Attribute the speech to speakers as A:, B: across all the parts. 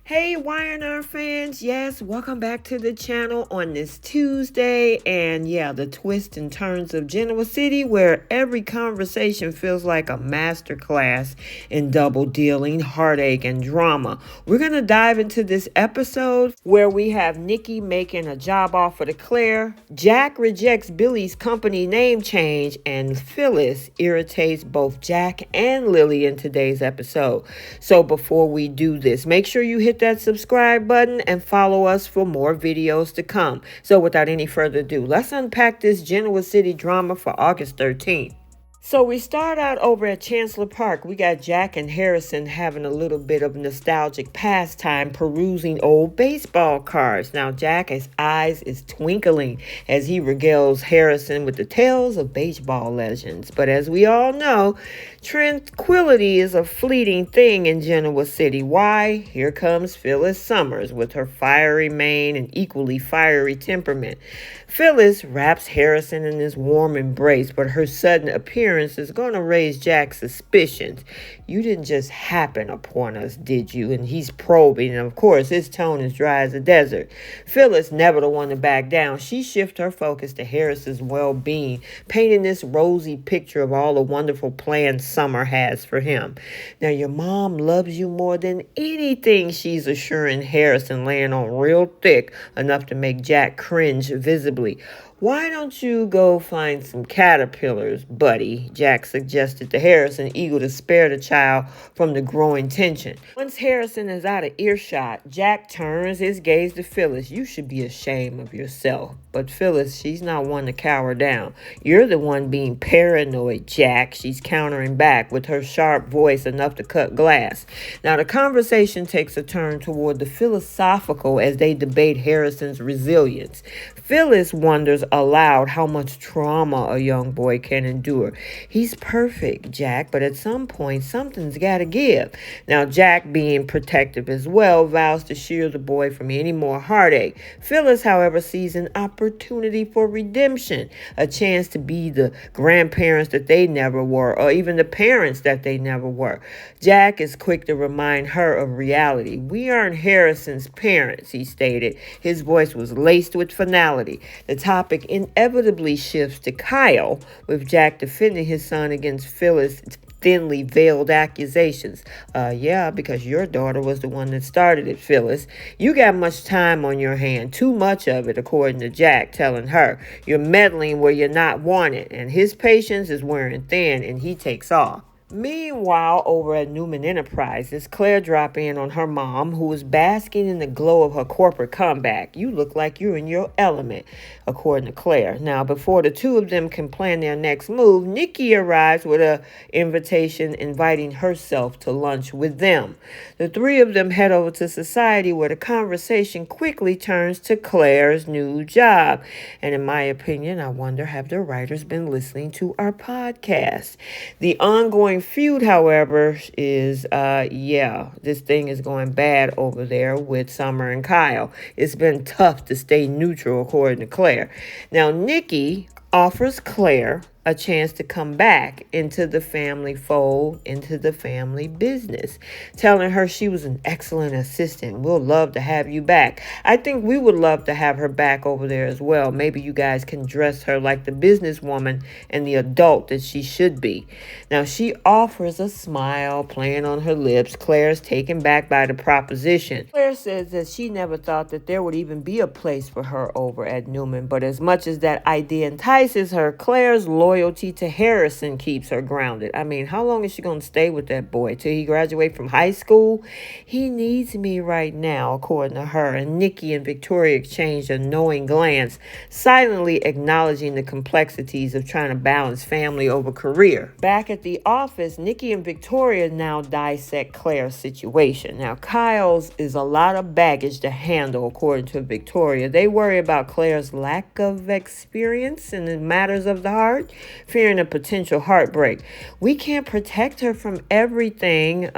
A: Hey, YNR fans. Yes, welcome back to the channel on this Tuesday. And yeah, the twists and turns of Genoa City, where every conversation feels like a masterclass in double dealing, heartache, and drama. We're going to dive into this episode where we have Nikki making a job offer to Claire, Jack rejects Billy's company name change, and Phyllis irritates both Jack and Lily in today's episode. So before we do this, make sure you hit that subscribe button and follow us for more videos to come. So without any further ado, let's unpack this Genoa City drama for August 13th. So we start out over at Chancellor Park. We got Jack and Harrison having a little bit of nostalgic pastime perusing old baseball cards. Now Jack's eyes is twinkling as he regales Harrison with the tales of baseball legends. But as we all know, tranquility is a fleeting thing in Genoa City. Why? Here comes Phyllis Summers with her fiery mane and equally fiery temperament. Phyllis wraps Harrison in his warm embrace, but her sudden appearance is going to raise Jack's suspicions. You didn't just happen upon us, did you? And he's probing, and of course, his tone is dry as a desert. Phyllis, never the one to back down, she shifts her focus to Harrison's well-being, painting this rosy picture of all the wonderful plans Summer has for him. Now, your mom loves you more than anything, she's assuring Harrison, laying on real thick, enough to make Jack cringe visibly. Why don't you go find some caterpillars, buddy? Jack suggested to Harrison, eager to spare the child from the growing tension. Once Harrison is out of earshot, Jack turns his gaze to Phyllis. You should be ashamed of yourself. But Phyllis, she's not one to cower down. You're the one being paranoid, Jack. She's countering back with her sharp voice enough to cut glass. Now the conversation takes a turn toward the philosophical as they debate Harrison's resilience. Phyllis wonders aloud how much trauma a young boy can endure. He's perfect, Jack, but at some point, something's got to give. Now, Jack, being protective as well, vows to shield the boy from any more heartache. Phyllis, however, sees an opportunity for redemption, a chance to be the grandparents that they never were, or even the parents that they never were. Jack is quick to remind her of reality. We aren't Harrison's parents, he stated. His voice was laced with finality. The topic inevitably shifts to Kyle, with Jack defending his son against Phyllis' thinly veiled accusations. Yeah, because your daughter was the one that started it, Phyllis. You got much time on your hand, too much of it, according to Jack, telling her. You're meddling where you're not wanted, and his patience is wearing thin, and he takes off. Meanwhile, over at Newman Enterprises, Claire dropped in on her mom, who was basking in the glow of her corporate comeback. You look like you're in your element, according to Claire. Now, before the two of them can plan their next move, Nikki arrives with an invitation inviting herself to lunch with them. The three of them head over to Society, where the conversation quickly turns to Claire's new job. And in my opinion, I wonder, have the writers been listening to our podcast? The ongoing feud, however, is, this thing is going bad over there with Summer and Kyle. It's been tough to stay neutral, according to Claire. Now, Nikki offers Claire a chance to come back into the family fold, into the family business, telling her she was an excellent assistant. We'll love to have you back. I think we would love to have her back over there as well. Maybe you guys can dress her like the businesswoman and the adult that she should be. Now, she offers a smile playing on her lips. Claire's taken back by the proposition. Claire says that she never thought that there would even be a place for her over at Newman, but as much as that idea entices her, Claire's loyalty to Harrison keeps her grounded. I mean, how long is she going to stay with that boy? Till he graduates from high school? He needs me right now, according to her. And Nikki and Victoria exchange a knowing glance, silently acknowledging the complexities of trying to balance family over career. Back at the office, Nikki and Victoria now dissect Claire's situation. Now, Kyle's is a lot of baggage to handle, according to Victoria. They worry about Claire's lack of experience in the matters of the heart, fearing a potential heartbreak. We can't protect her from everything,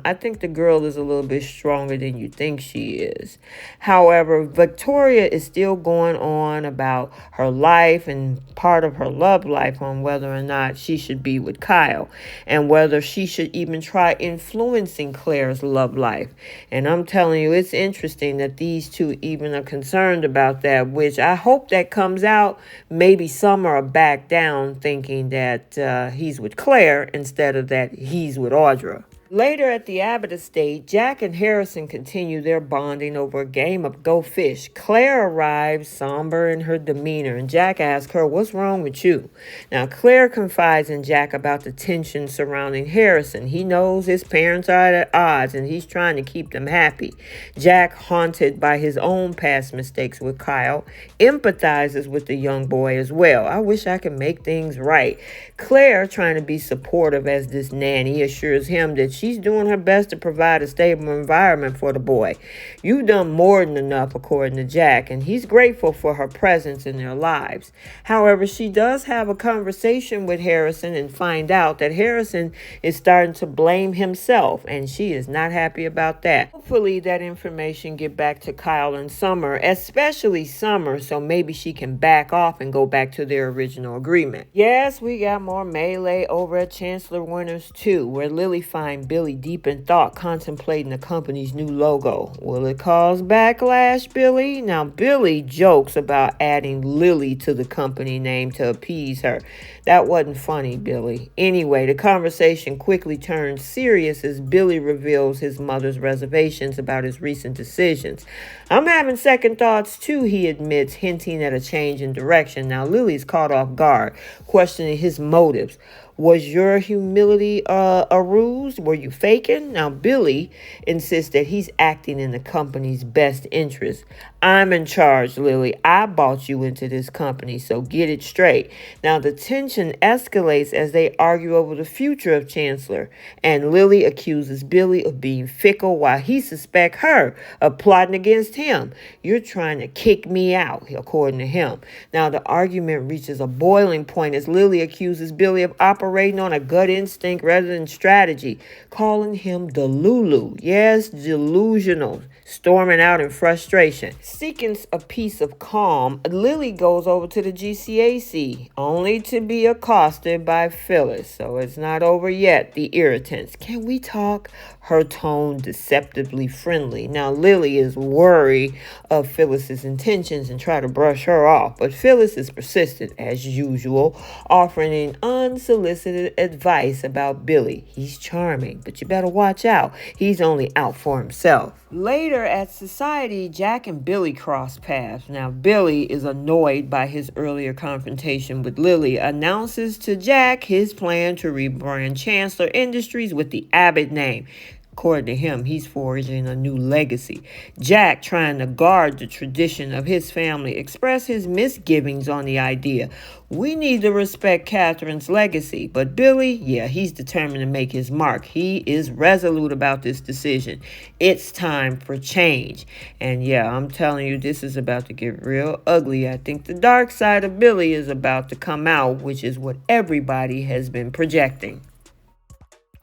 A: I think the girl is a little bit stronger than you think she is. However, Victoria is still going on about her life and part of her love life on whether or not she should be with Kyle and whether she should even try influencing Claire's love life. And I'm telling you, it's interesting that these two even are concerned about that, which I hope that comes out. Maybe some are back down thinking that he's with Claire instead of that he's with Audra. Later at the Abbott estate, Jack and Harrison continue their bonding over a game of Go Fish. Claire arrives, somber in her demeanor, and Jack asks her, "What's wrong with you?" Now, Claire confides in Jack about the tension surrounding Harrison. He knows his parents are at odds, and he's trying to keep them happy. Jack, haunted by his own past mistakes with Kyle, empathizes with the young boy as well. "I wish I could make things right." Claire, trying to be supportive as this nanny, assures him that she's doing her best to provide a stable environment for the boy. "You've done more than enough," according to Jack, and he's grateful for her presence in their lives. However, she does have a conversation with Harrison and find out that Harrison is starting to blame himself, and she is not happy about that. Hopefully that information get back to Kyle and Summer, especially Summer, so maybe she can back off and go back to their original agreement. Yes, we got more melee over at Chancellor Winters 2, where Lily finds Billy deep in thought contemplating the company's new logo. Will it cause backlash, Billy? Now, Billy jokes about adding Lily to the company name to appease her. That wasn't funny, Billy. Anyway, the conversation quickly turns serious as Billy reveals his mother's reservations about his recent decisions. "I'm having second thoughts too," he admits, hinting at a change in direction. Now, Lily's caught off guard, questioning his motives. "Was your humility a ruse? Were you faking?" Now, Billy insists that he's acting in the company's best interest. "I'm in charge, Lily. I bought you into this company, so get it straight." Now, the tension escalates as they argue over the future of Chancellor, and Lily accuses Billy of being fickle while he suspects her of plotting against him. "You're trying to kick me out," according to him. Now, the argument reaches a boiling point as Lily accuses Billy of operating on a gut instinct rather than strategy, calling him Delulu. Yes, delusional, storming out in frustration. Seeking a piece of calm, Lily goes over to the GCAC, only to be accosted by Phyllis. So it's not over yet, the Irritates. "Can we talk?" Her tone deceptively friendly. Now, Lily is worried of Phyllis's intentions and try to brush her off, but Phyllis is persistent as usual, offering unsolicited advice about Billy. "He's charming, but you better watch out. He's only out for himself." Later at Society, Jack and Billy cross paths. Now, Billy is annoyed by his earlier confrontation with Lily, announces to Jack his plan to rebrand Chancellor Industries with the Abbott name. According to him, he's forging a new legacy. Jack, trying to guard the tradition of his family, expressed his misgivings on the idea. "We need to respect Catherine's legacy." But Billy, he's determined to make his mark. He is resolute about this decision. It's time for change. And I'm telling you, this is about to get real ugly. I think the dark side of Billy is about to come out, which is what everybody has been projecting.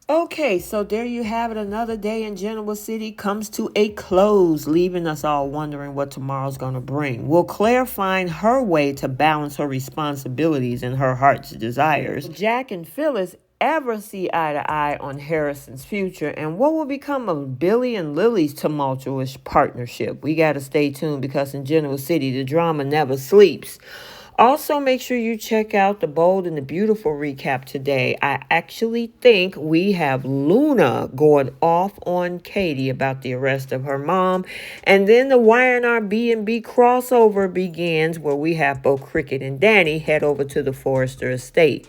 A: Okay, so there you have it. Another day in Genoa City comes to a close, leaving us all wondering what tomorrow's going to bring. Will Claire find her way to balance her responsibilities and her heart's desires? Will Jack and Phyllis ever see eye to eye on Harrison's future? And what will become of Billy and Lily's tumultuous partnership? We got to stay tuned because in Genoa City, the drama never sleeps. Also, make sure you check out the Bold and the Beautiful recap today. I actually think we have Luna going off on Katie about the arrest of her mom. And then the YNR B&B crossover begins where we have both Cricket and Danny head over to the Forrester estate.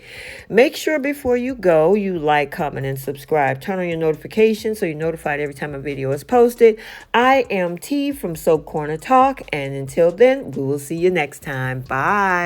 A: Make sure before you go, you like, comment, and subscribe. Turn on your notifications so you're notified every time a video is posted. I am T from Soap Corner Talk. And until then, we will see you next time. Bye.